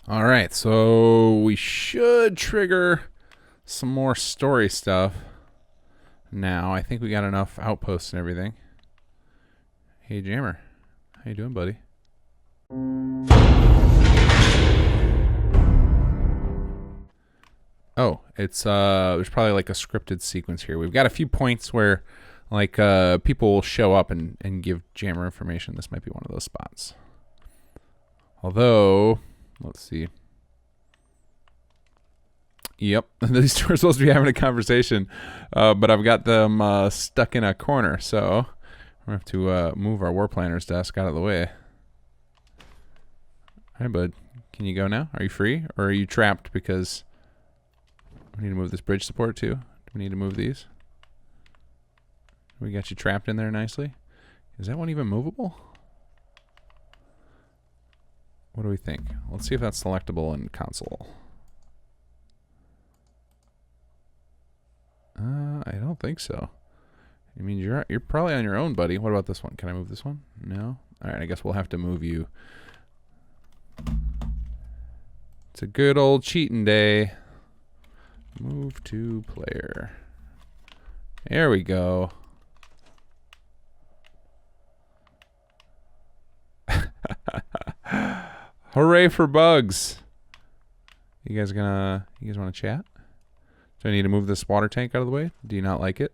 All right, so we should trigger some more story stuff now. I think we got enough outposts and everything. Hey, Jammer. How you doing, buddy? Oh, it's there's probably like a scripted sequence here. We've got a few points where like people will show up and give Jammer information. This might be one of those spots. Although, let's see. Yep, these two are supposed to be having a conversation, but I've got them stuck in a corner, so we have to move our war planner's desk out of the way. All right, bud. Can you go now? Are you free, or are you trapped because we need to move this bridge support too? Do we need to move these? We got you trapped in there nicely. Is that one even movable? What do we think? Let's see if that's selectable in console. I don't think so. I mean, you're probably on your own, buddy. What about this one? Can I move this one? No? All right, I guess we'll have to move you. It's a good old cheating day. Move to player. There we go. Hooray for bugs. You guys want to chat? Do I need to move this water tank out of the way? Do you not like it?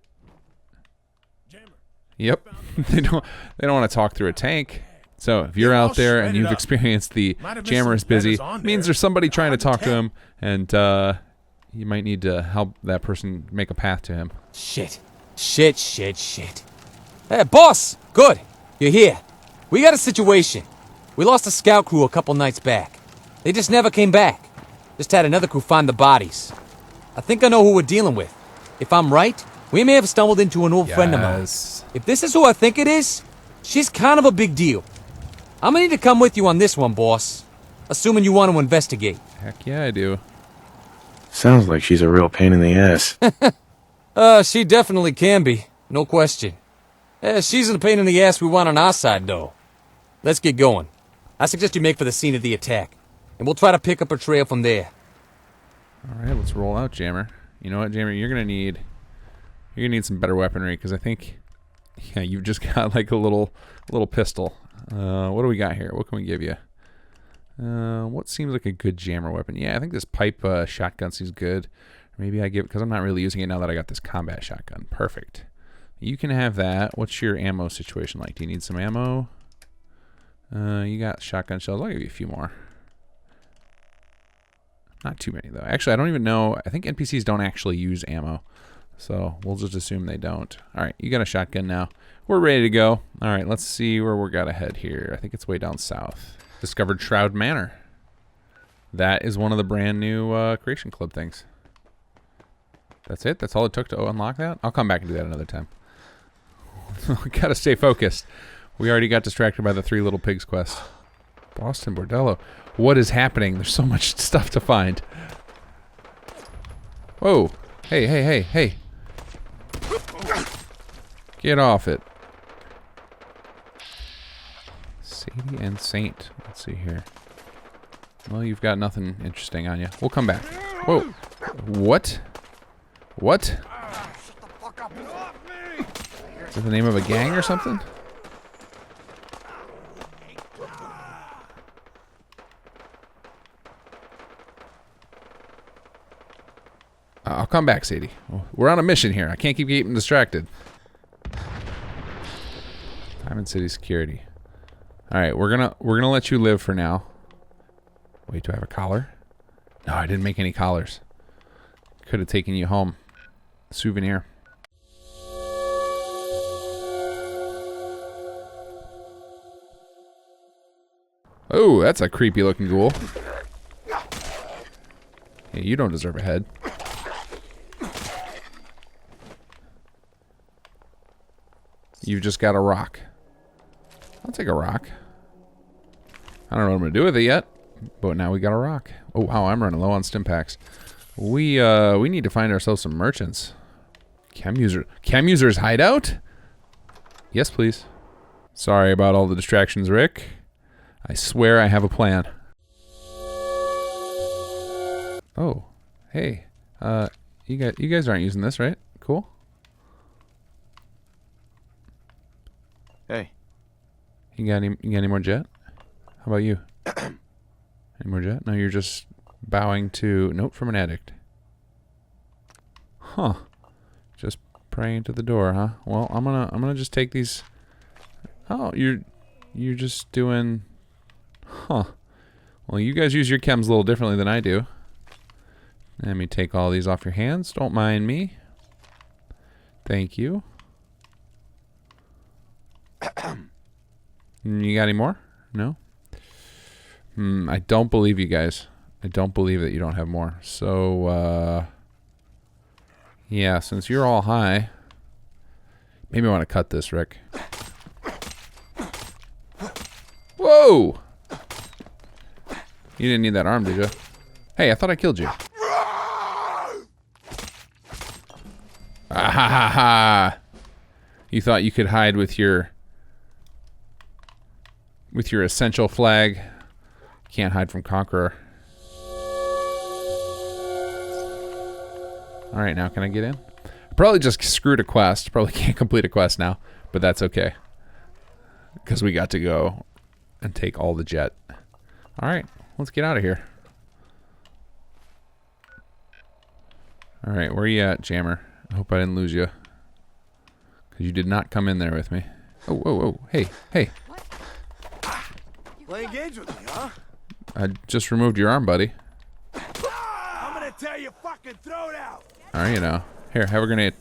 Yep. they don't want to talk through a tank. So if you're out there and you've experienced the jammer is busy, it means there's somebody trying to talk to him, and you might need to help that person make a path to him. Shit. Hey, boss! Good. You're here. We got a situation. We lost a scout crew a couple nights back. They just never came back. Just had another crew find the bodies. I think I know who we're dealing with. If I'm right, we may have stumbled into an old friend of mine. If this is who I think it is, she's kind of a big deal. I'm gonna need to come with you on this one, boss. Assuming you want to investigate. Heck yeah, I do. Sounds like she's a real pain in the ass. She definitely can be. No question. She's a pain in the ass we want on our side, though. Let's get going. I suggest you make for the scene of the attack, and we'll try to pick up a trail from there. All right, let's roll out, Jammer. You know what, Jammer? You're gonna need some better weaponry, because I think, yeah, you've just got like a little pistol. What do we got here? What can we give you? What seems like a good jammer weapon? Yeah, I think this pipe shotgun seems good. Maybe I give, because I'm not really using it now that I got this combat shotgun. Perfect. You can have that. What's your ammo situation like? Do you need some ammo? You got shotgun shells. I'll give you a few more. Not too many, though. Actually, I don't even know. I think NPCs don't actually use ammo. So we'll just assume they don't. All right, you got a shotgun now. We're ready to go. All right, let's see where we got ahead here. I think it's way down south. Discovered Shroud Manor. That is one of the brand new Creation Club things. That's it? That's all it took to unlock that? I'll come back and do that another time. Gotta stay focused. We already got distracted by the Three Little Pigs quest. Boston Bordello. What is happening? There's so much stuff to find. Whoa. Hey. Get off it. Sadie and Saint. Let's see here. Well, you've got nothing interesting on you. We'll come back. Whoa. What? What? Shut the fuck up. Is that the name of a gang or something? I'll come back, Sadie. We're on a mission here. I can't keep getting distracted. Diamond City Security. All right, we're gonna let you live for now. Wait, do I have a collar? No, I didn't make any collars. Could have taken you home. Souvenir. Oh, that's a creepy looking ghoul. Hey, you don't deserve a head. You've just got a rock. I'll take a rock. I don't know what I'm going to do with it yet, but now we got a rock. Oh, wow, I'm running low on stim packs. We need to find ourselves some merchants. Chem user's hideout? Yes, please. Sorry about all the distractions, Rick. I swear I have a plan. Oh, hey. You guys aren't using this, right? Cool. Hey. You got any more jet? How about you? Any more jet? No, you're just bowing to note from an addict. Huh. Just praying to the door, huh? Well, I'm gonna just take these. Oh, you're just doing. Huh. Well, you guys use your chems a little differently than I do. Let me take all these off your hands. Don't mind me. Thank you. You got any more? No? I don't believe you guys. I don't believe that you don't have more. So, yeah, since you're all high, maybe I want to cut this, Rick. Whoa! You didn't need that arm, did you? Hey, I thought I killed you. Ah ha ha ha! You thought you could hide with your essential flag. Can't hide from Conqueror. Alright, now can I get in? I probably just screwed a quest. Probably can't complete a quest now, but that's okay. Because we got to go and take all the jet. Alright, let's get out of here. Alright, where are you at, Jammer? I hope I didn't lose you. Because you did not come in there with me. Oh, whoa, whoa. Hey, hey. Playing games with me, huh? I just removed your arm, buddy. I'm gonna tell you fucking throw it out. Alright, you know. Here, have a grenade.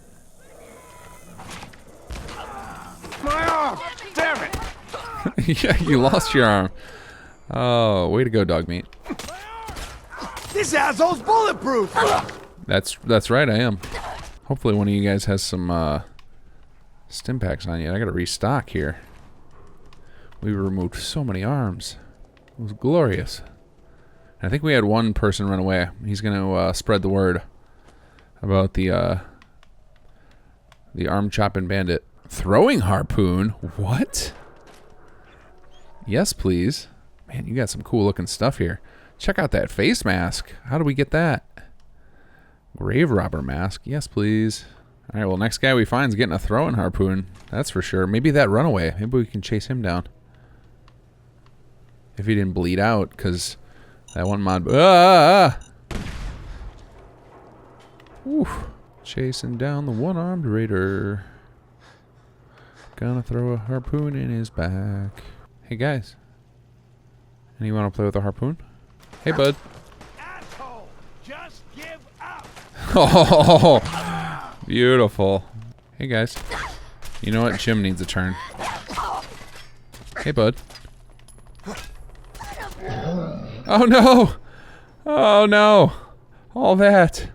My arm! Damn it! Yeah, you lost your arm. Oh, way to go, dog meat. This asshole's bulletproof! That's right, I am. Hopefully one of you guys has some stim packs on you. I gotta restock here. We removed so many arms. It was glorious. And I think we had one person run away. He's gonna spread the word about the arm chopping bandit. Throwing harpoon? What? Yes, please. Man, you got some cool looking stuff here. Check out that face mask. How do we get that? Grave robber mask. Yes, please. All right, well, next guy we find is getting a throwing harpoon. That's for sure. Maybe that runaway. Maybe we can chase him down. If he didn't bleed out, because that one mod... Oof. Chasing down the one-armed raider. Gonna throw a harpoon in his back. Hey, guys. Any want to play with a harpoon? Hey, bud. Asshole! Just give up! Oh, beautiful. Hey, guys. You know what? Jim needs a turn. Hey, bud. Oh, no. Oh, no. All that.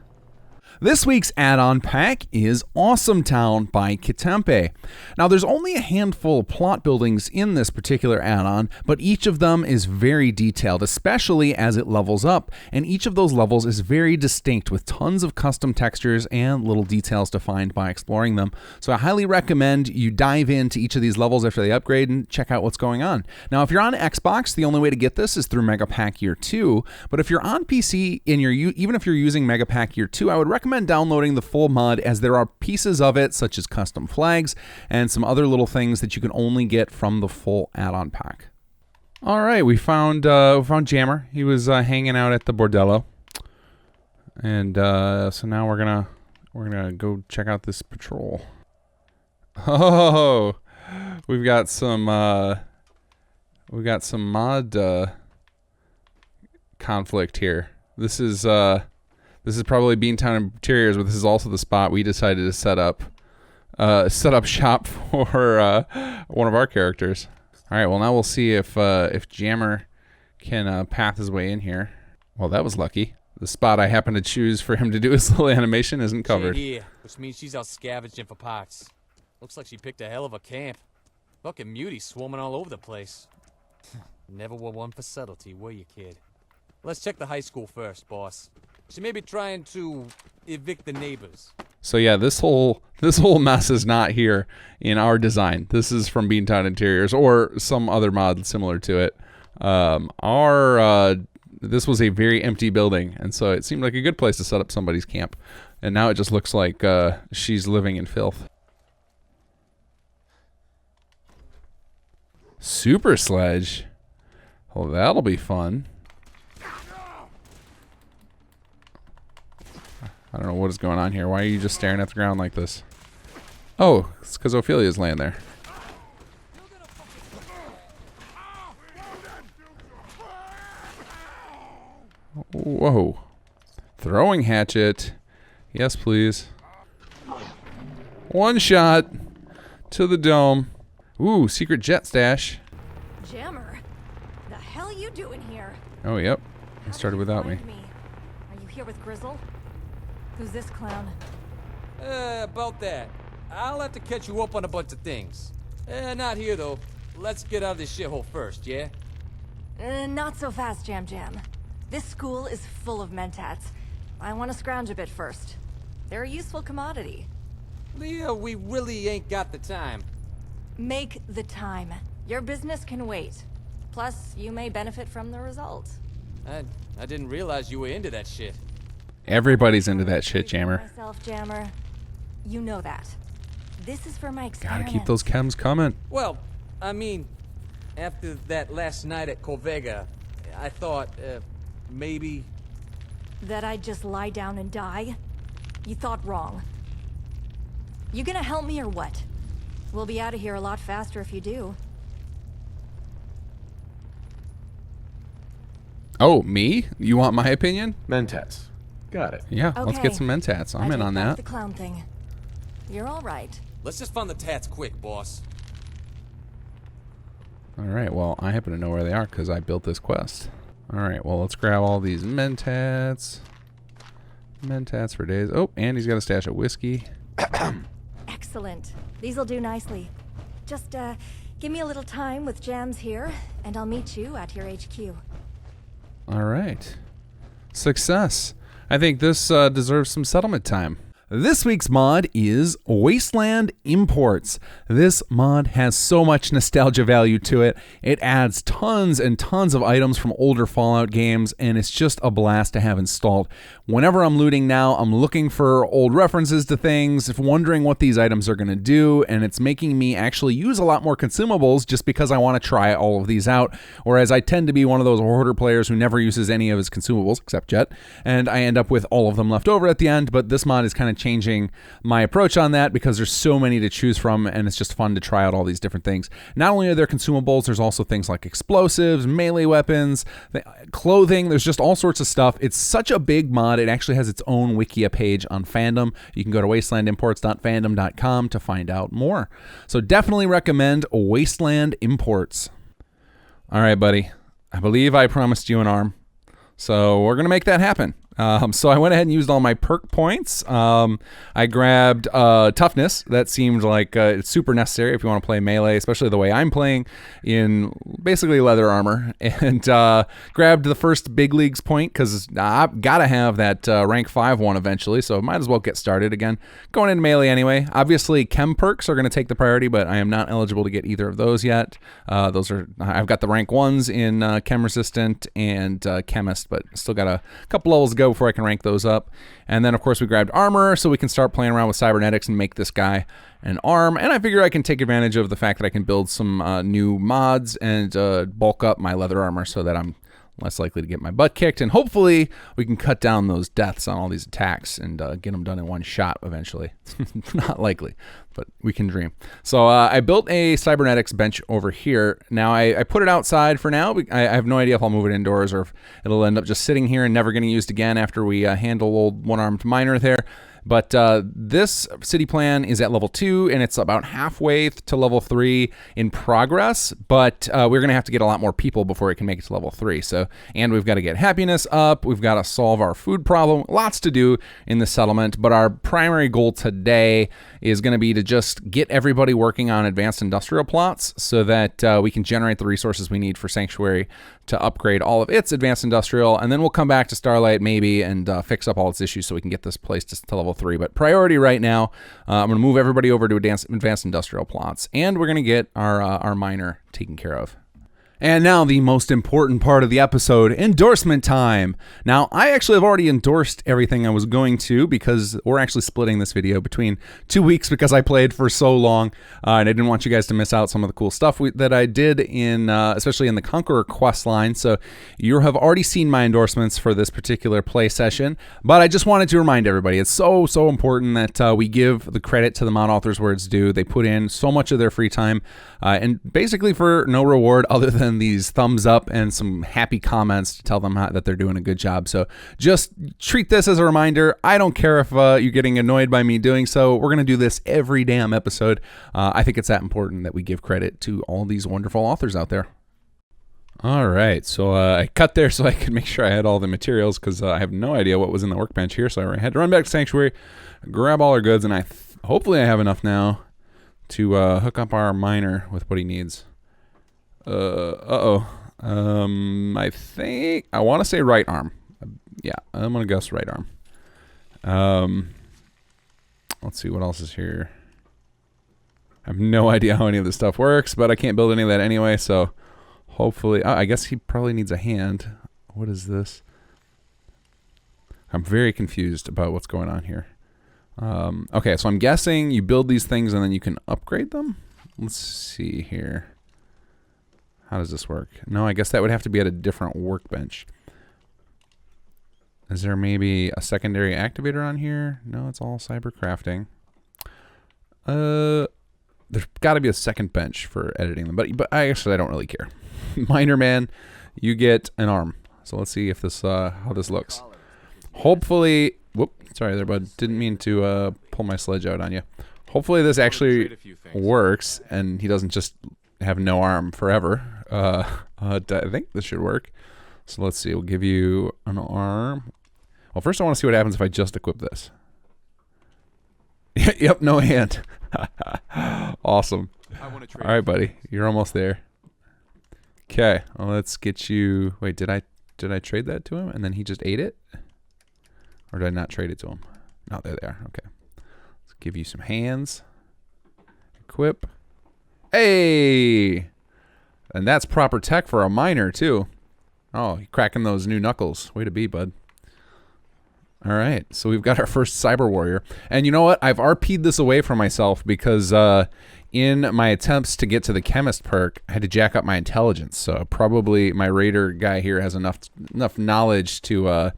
This week's add-on pack is Awesome Town by Kitempe. Now, there's only a handful of plot buildings in this particular add-on, but each of them is very detailed, especially as it levels up, and each of those levels is very distinct with tons of custom textures and little details to find by exploring them. So I highly recommend you dive into each of these levels after they upgrade and check out what's going on. Now, if you're on Xbox, the only way to get this is through Mega Pack Year 2, but if you're on PC, even if you're using Mega Pack Year 2, I would recommend downloading the full mod, as there are pieces of it such as custom flags and some other little things that you can only get from the full add-on pack. All right, we found Jammer. He was hanging out at the bordello, and so now we're gonna go check out this patrol. Oh, we've got some mod conflict here. This is probably Beantown Interiors, but this is also the spot we decided to set up shop for one of our characters. All right, well, now we'll see if Jammer can path his way in here. Well, that was lucky. The spot I happened to choose for him to do his little animation isn't covered. Here, which means she's out scavenging for parts. Looks like she picked a hell of a camp. Fucking muties swarming all over the place. Never were one for subtlety, were you, kid? Let's check the high school first, boss. She may be trying to evict the neighbors. So yeah, this whole mess is not here in our design. This is from Beantown Interiors or some other mod similar to it. Our this was a very empty building, and so it seemed like a good place to set up somebody's camp. And now it just looks like she's living in filth. Super sledge. Well, that'll be fun. I don't know what is going on here. Why are you just staring at the ground like this? Oh, it's because Ophelia's laying there. Whoa. Throwing hatchet. Yes, please. One shot to the dome. Ooh, secret jet stash. Jammer, the hell you doing here? Oh, yep. It started without me. Are you here with Grizzle? Who's this clown? About that. I'll have to catch you up on a bunch of things. Not here, though. Let's get out of this shithole first, yeah? Not so fast, Jam Jam. This school is full of mentats. I want to scrounge a bit first. They're a useful commodity. Leah, we really ain't got the time. Make the time. Your business can wait. Plus, you may benefit from the results. I didn't realize you were into that shit. Everybody's into that shit, Jammer. Myself, Jammer. You know that. This is for my Gotta experiment. keep those chems coming. Well, I mean, after that last night at Corvega, I thought, maybe... That I'd just lie down and die? You thought wrong. You gonna help me or what? We'll be out of here a lot faster if you do. Oh, me? You want my opinion? Mentats. Got it. Yeah, let's get Okay. some mentats. I'm I in take on back that. the clown thing. You're all right. Let's just find the tats quick, boss. All right, well, I happen to know where they are because I built this quest. All right, well, let's grab all these mentats. Mentats for days. Oh, and he's got a stash of whiskey. Excellent. These'll do nicely. Just, give me a little time with Jams here, and I'll meet you at your HQ. All right. Success. I think this deserves some settlement time. This week's mod is Wasteland Imports. This mod has so much nostalgia value to it. It adds tons and tons of items from older Fallout games, and it's just a blast to have installed. Whenever I'm looting now, I'm looking for old references to things, wondering what these items are going to do, and it's making me actually use a lot more consumables just because I want to try all of these out, whereas I tend to be one of those hoarder players who never uses any of his consumables, except Jet, and I end up with all of them left over at the end, but this mod is kind of changing my approach on that because there's so many to choose from, and it's just fun to try out all these different things. Not only are there consumables, there's also things like explosives, melee weapons, clothing, there's just all sorts of stuff. It's such a big mod, it actually has its own Wikia page on fandom. You can go to wastelandimports.fandom.com to find out more. So definitely recommend Wasteland Imports. All right, buddy. I believe I promised you an arm. So we're going to make that happen. So I went ahead and used all my perk points. I grabbed toughness. That seemed like it's super necessary if you want to play melee, especially the way I'm playing in basically leather armor. And grabbed the first big leagues point because I've got to have that rank 5 one eventually, so might as well get started again. Going into melee anyway. Obviously, chem perks are going to take the priority, but I am not eligible to get either of those yet. I've got the rank 1s in chem resistant and chemist, but still got a couple levels to go before I can rank those up. And then of course we grabbed armor so we can start playing around with cybernetics and make this guy an arm. And I figure I can take advantage of the fact that I can build some new mods and bulk up my leather armor so that I'm less likely to get my butt kicked, and hopefully we can cut down those deaths on all these attacks and get them done in one shot eventually. Not likely, but we can dream. So I built a cybernetics bench over here. Now I put it outside for now. I have no idea if I'll move it indoors or if it'll end up just sitting here and never getting used again after we handle old one-armed miner there. But this city plan is at level 2, and it's about halfway to level 3 in progress. But we're going to have to get a lot more people before it can make it to level 3. So, and we've got to get happiness up. We've got to solve our food problem. Lots to do in the settlement. But our primary goal today is going to be to just get everybody working on advanced industrial plots so that we can generate the resources we need for Sanctuary to upgrade all of its advanced industrial, and then we'll come back to Starlight maybe and fix up all its issues so we can get this place to level 3. But priority right now, I'm going to move everybody over to advanced industrial plots, and we're going to get our miner taken care of. And now the most important part of the episode, endorsement time. Now, I actually have already endorsed everything I was going to because we're actually splitting this video between 2 weeks because I played for so long, and I didn't want you guys to miss out some of the cool stuff that I did in, especially in the Conqueror quest line. So you have already seen my endorsements for this particular play session, but I just wanted to remind everybody, it's so important that we give the credit to the mod authors where it's due. They put in so much of their free time, and basically for no reward other than these thumbs up and some happy comments to tell them that they're doing a good job. So just treat this as a reminder. I don't care if you're getting annoyed by me doing so. We're going to do this every damn episode. I think it's that important that we give credit to all these wonderful authors out there. All right, so I cut there so I could make sure I had all the materials because I have no idea what was in the workbench here. So I had to run back to Sanctuary, grab all our goods, and hopefully I have enough now to hook up our miner with what he needs. I think I want to say right arm. Yeah, I'm gonna guess right arm. Let's see what else is here. I have no idea how any of this stuff works, but I can't build any of that anyway. So hopefully, I guess he probably needs a hand. What is this? I'm very confused about what's going on here. Okay, so I'm guessing you build these things and then you can upgrade them. Let's see here. How does this work? No, I guess that would have to be at a different workbench. Is there maybe a secondary activator on here? No, it's all cyber crafting. There's got to be a second bench for editing them, but I don't really care. Miner man, you get an arm. So let's see if this how this looks. Hopefully, whoop, sorry there, bud. Didn't mean to pull my sledge out on you. Hopefully this actually works and he doesn't just have no arm forever. I think this should work. So let's see. We'll give you an arm. Well, first I want to see what happens if I just equip this. Yep, no hand. Awesome. All right, buddy. You're almost there. Okay. Well, let's get you. Wait, did I trade that to him and then he just ate it? Or did I not trade it to him? No, there they are. Okay. Let's give you some hands. Equip. Hey! And that's proper tech for a miner, too. Oh, you're cracking those new knuckles. Way to be, bud. All right, so we've got our first cyber warrior. And you know what? I've RP'd this away from myself because in my attempts to get to the chemist perk, I had to jack up my intelligence. So probably my raider guy here has enough knowledge to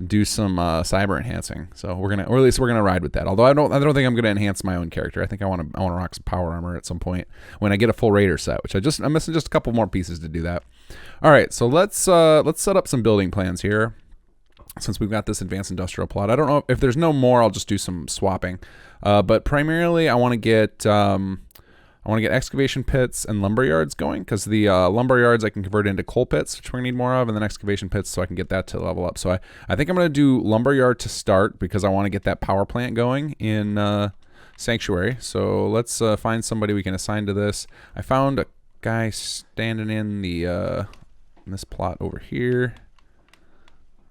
do some cyber enhancing. So or at least we're gonna ride with that. Although I don't think I'm gonna enhance my own character. I think I want to rock some power armor at some point when I get a full raider set, which I'm missing just a couple more pieces to do that. All right, so let's set up some building plans here. Since we've got this advanced industrial plot, I don't know if there's no more. I'll just do some swapping, but primarily I want to get excavation pits and lumber yards going because the lumber yards I can convert into coal pits, which we're gonna need more of, and then excavation pits so I can get that to level up. So I think I'm gonna do lumber yard to start because I want to get that power plant going in Sanctuary. So let's find somebody we can assign to this. I found a guy standing in the in this plot over here.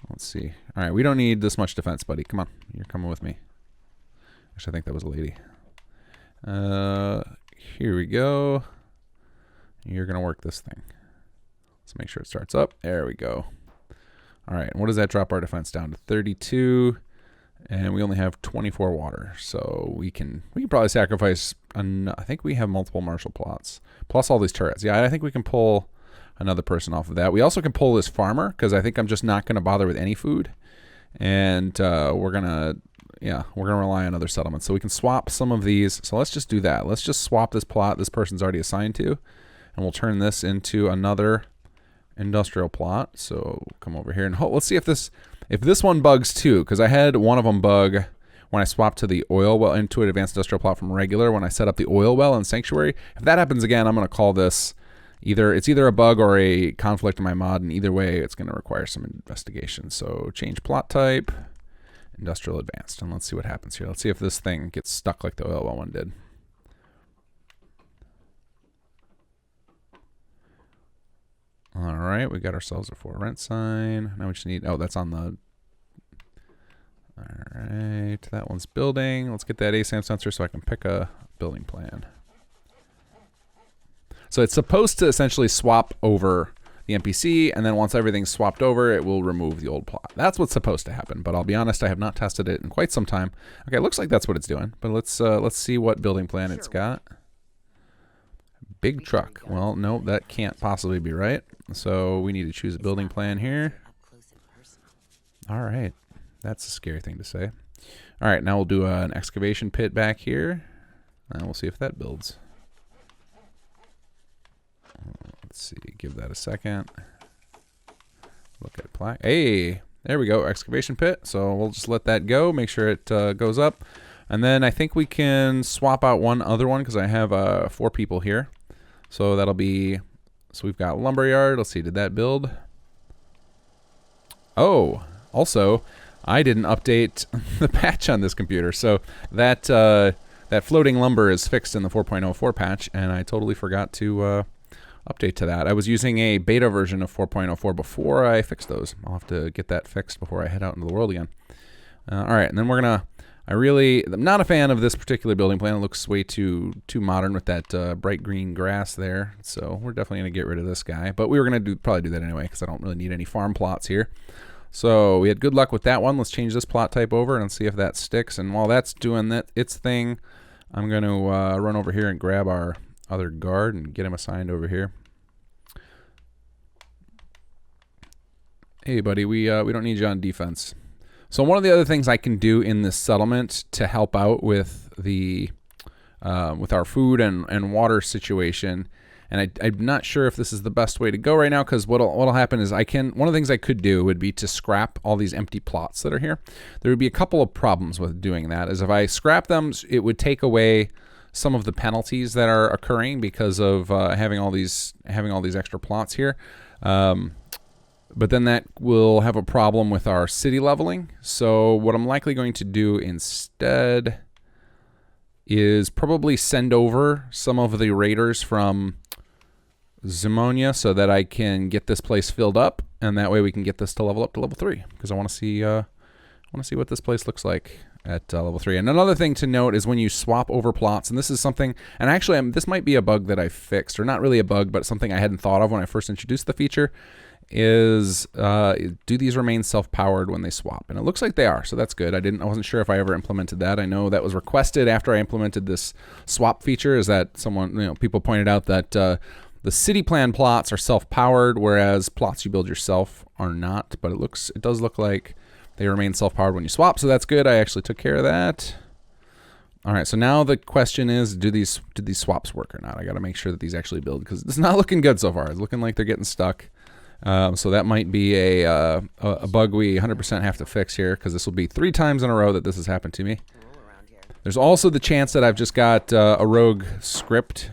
Let's see. All right, we don't need this much defense, buddy. Come on, you're coming with me. Actually, I think that was a lady. Here we go. You're gonna work this thing. Let's make sure it starts up. There we go. All right, and what does that drop our defense down to? 32, and we only have 24 water, so we can probably sacrifice. I think we have multiple martial plots plus all these turrets. Yeah, I think we can pull another person off of that. We also can pull this farmer because I think I'm just not going to bother with any food, and we're gonna rely on other settlements. So we can swap some of these. So let's just do that. Let's just swap this plot this person's already assigned to, and we'll turn this into another industrial plot. So come over here and let's see if this one bugs too, because I had one of them bug when I swapped to the oil well into an advanced industrial plot from regular when I set up the oil well in Sanctuary. If that happens again, I'm going to call this it's either a bug or a conflict in my mod, and either way it's going to require some investigation. So change plot type, industrial advanced, and let's see what happens here. Let's see if this thing gets stuck like the oil well one did. All right, we got ourselves a for rent sign. Now we just need, that's on the, all right, that one's building. Let's get that ASAM sensor so I can pick a building plan. So it's supposed to essentially swap over the NPC, and then once everything's swapped over, it will remove the old plot. That's what's supposed to happen, but I'll be honest, I have not tested it in quite some time. Okay, it looks like that's what it's doing, but let's see what building plan it's got. Big truck. Well, no, that can't possibly be right. So we need to choose a building plan here. All right, that's a scary thing to say. All right, now we'll do an excavation pit back here, and we'll see if that builds. Let's see, give that a second. Look at plaque. Hey, there we go, excavation pit. So we'll just let that go, make sure it goes up. And then I think we can swap out one other one because I have 4 people here. So that'll be, so we've got lumberyard. Let's see, did that build? Oh, also, I didn't update the patch on this computer. So that, that floating lumber is fixed in the 4.04 patch, and I totally forgot to update to that. I was using a beta version of 4.04 before I fixed those. I'll have to get that fixed before I head out into the world again. All right, and then we're gonna, I'm not a fan of this particular building plan. It looks way too modern with that bright green grass there. So we're definitely gonna get rid of this guy, but we were gonna probably do that anyway because I don't really need any farm plots here. So we had good luck with that one. Let's change this plot type over and see if that sticks. And while that's doing its thing, I'm gonna run over here and grab our other guard and get him assigned over here. Hey buddy, we don't need you on defense. So one of the other things I can do in this settlement to help out with the with our food and water situation, and I'm not sure if this is the best way to go right now, because what'll happen is one of the things I could do would be to scrap all these empty plots that are here. There would be a couple of problems with doing that. Is if I scrap them, it would take away some of the penalties that are occurring because of having all these extra plots here. But then that will have a problem with our city leveling. So what I'm likely going to do instead is probably send over some of the raiders from Zimonia so that I can get this place filled up, and that way we can get this to level up to level 3, because I want to see what this place looks like at level 3. And another thing to note is when you swap over plots, and this is something, and actually this might be a bug that I fixed, or not really a bug, but something I hadn't thought of when I first introduced the feature, is do these remain self-powered when they swap? And it looks like they are, so that's good. I wasn't sure if I ever implemented that. I know that was requested after I implemented this swap feature, is that people pointed out that the city plan plots are self-powered, whereas plots you build yourself are not, but it does look like they remain self-powered when you swap, so that's good. I actually took care of that. All right, so now the question is, did these swaps work or not? I got to make sure that these actually build, because it's not looking good so far. It's looking like they're getting stuck. So that might be a bug we 100% have to fix here, because this will be 3 times in a row that this has happened to me. There's also the chance that I've just got a rogue script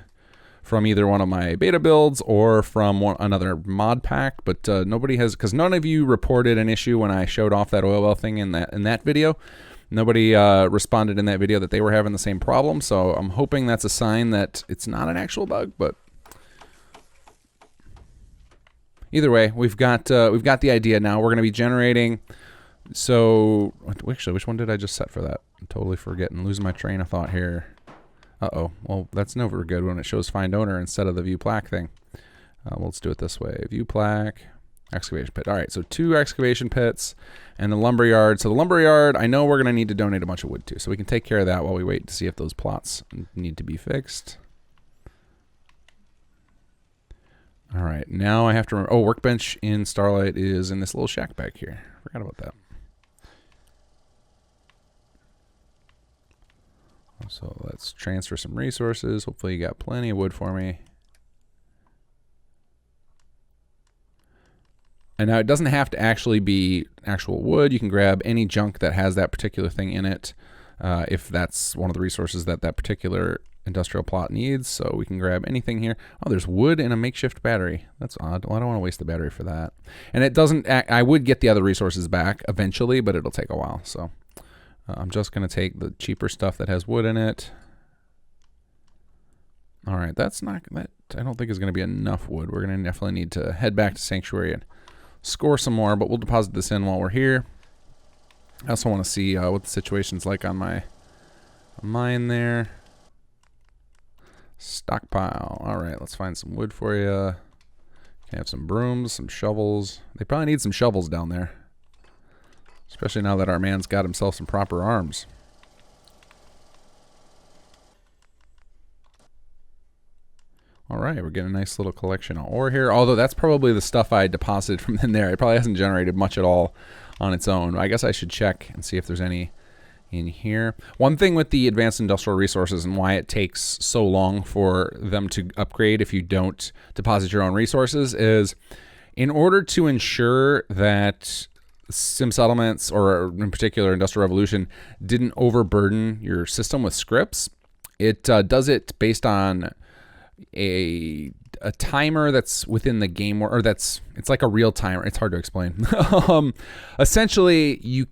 from either one of my beta builds or from another mod pack, but nobody has, because none of you reported an issue when I showed off that oil well thing in that video. Nobody responded in that video that they were having the same problem, so I'm hoping that's a sign that it's not an actual bug, but either way, we've got the idea now. We're going to be generating. So actually, which one did I just set for that? I'm totally forgetting, losing my train of thought here. Uh-oh. Well, that's never good when it shows find owner instead of the view plaque thing. Well, let's do it this way. View plaque, excavation pit. All right, so 2 excavation pits and the lumberyard. So the lumberyard, I know we're going to need to donate a bunch of wood to, so we can take care of that while we wait to see if those plots need to be fixed. All right, now I have to remember. Oh, workbench in Starlight is in this little shack back here. Forgot about that. So let's transfer some resources. Hopefully you got plenty of wood for me. And now it doesn't have to actually be actual wood. You can grab any junk that has that particular thing in it, if that's one of the resources that particular industrial plot needs. So we can grab anything here. Oh, there's wood and a makeshift battery. That's odd. Well, I don't want to waste the battery for that. And it doesn't, I would get the other resources back eventually, but it'll take a while. So I'm just going to take the cheaper stuff that has wood in it. All right, that I don't think is going to be enough wood. We're going to definitely need to head back to Sanctuary and score some more, but we'll deposit this in while we're here. I also want to see what the situation's like on my mine there. Stockpile. All right, let's find some wood for you. Can have some brooms, some shovels. They probably need some shovels down there. Especially now that our man's got himself some proper arms. All right, we're getting a nice little collection of ore here. Although that's probably the stuff I deposited from in there. It probably hasn't generated much at all on its own. I guess I should check and see if there's any in here. One thing with the advanced industrial resources and why it takes so long for them to upgrade if you don't deposit your own resources is in order to ensure that Sim Settlements, or in particular Industrial Revolution, didn't overburden your system with scripts. It does it based on a timer that's within the game, or it's like a real timer. It's hard to explain. Essentially, you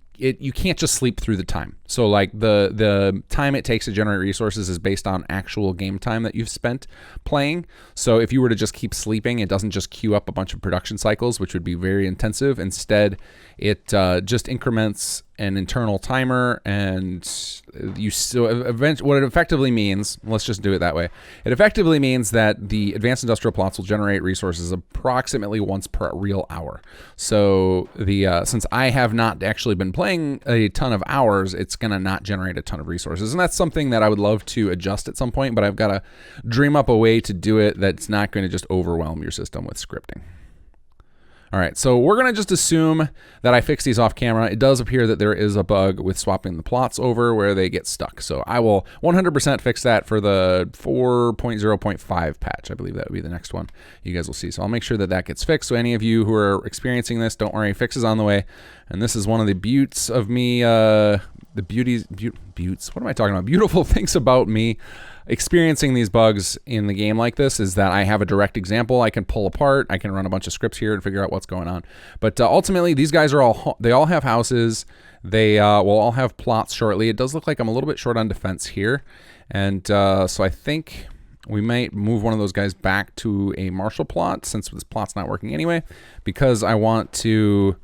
can't just sleep through the time. So like the time it takes to generate resources is based on actual game time that you've spent playing. So if you were to just keep sleeping, it doesn't just queue up a bunch of production cycles, which would be very intensive. Instead, it just increments an internal timer, and you still what it effectively means. Let's just do it that way. It effectively means that the advanced industrial plots will generate resources approximately once per real hour. So the since I have not actually been playing a ton of hours, it's gonna not generate a ton of resources, and that's something that I would love to adjust at some point. But I've got to dream up a way to do it that's not going to just overwhelm your system with scripting. All right, so we're going to just assume that I fix these off camera. It does appear that there is a bug with swapping the plots over where they get stuck. So I will 100% fix that for the 4.0.5 patch. I believe that would be the next one you guys will see. So I'll make sure that that gets fixed. So any of you who are experiencing this, don't worry, fix is on the way. And this is one of the beauts of me, beauts, what am I talking about? Beautiful things about me experiencing these bugs in the game like this is that I have a direct example I can pull apart. I can run a bunch of scripts here and figure out what's going on. But ultimately, these guys are they all have houses. They will all have plots shortly. It does look like I'm a little bit short on defense here. And so I think we might move one of those guys back to a martial plot since this plot's not working anyway, because I want to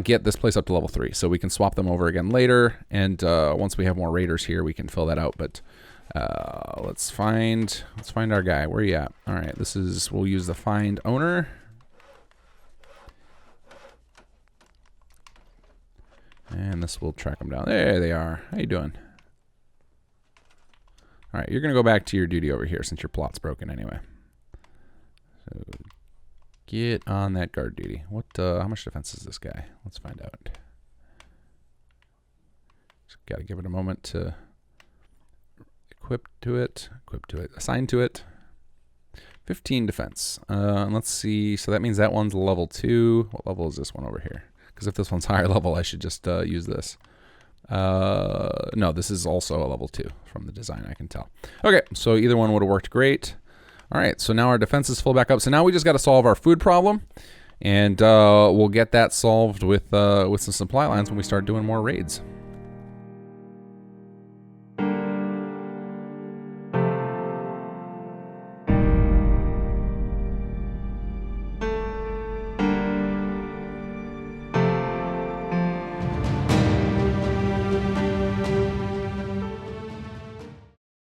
get this place up to level 3 so we can swap them over again later. And once we have more raiders here, we can fill that out. But let's find our guy. Where are you at? All right, we'll use the find owner. And this will track them down. There they are. How you doing? All right, you're going to go back to your duty over here since your plot's broken anyway. So get on that guard duty. How much defense is this guy? Let's find out. Just got to give it a moment to assign to it. 15 defense. And let's see. So that means that one's level 2. What level is this one over here? Because if this one's higher level, I should just use this. No, this is also a level 2 from the design, I can tell. Okay, so either one would have worked great. All right, so now our defense is full back up. So now we just got to solve our food problem, and we'll get that solved with some supply lines when we start doing more raids.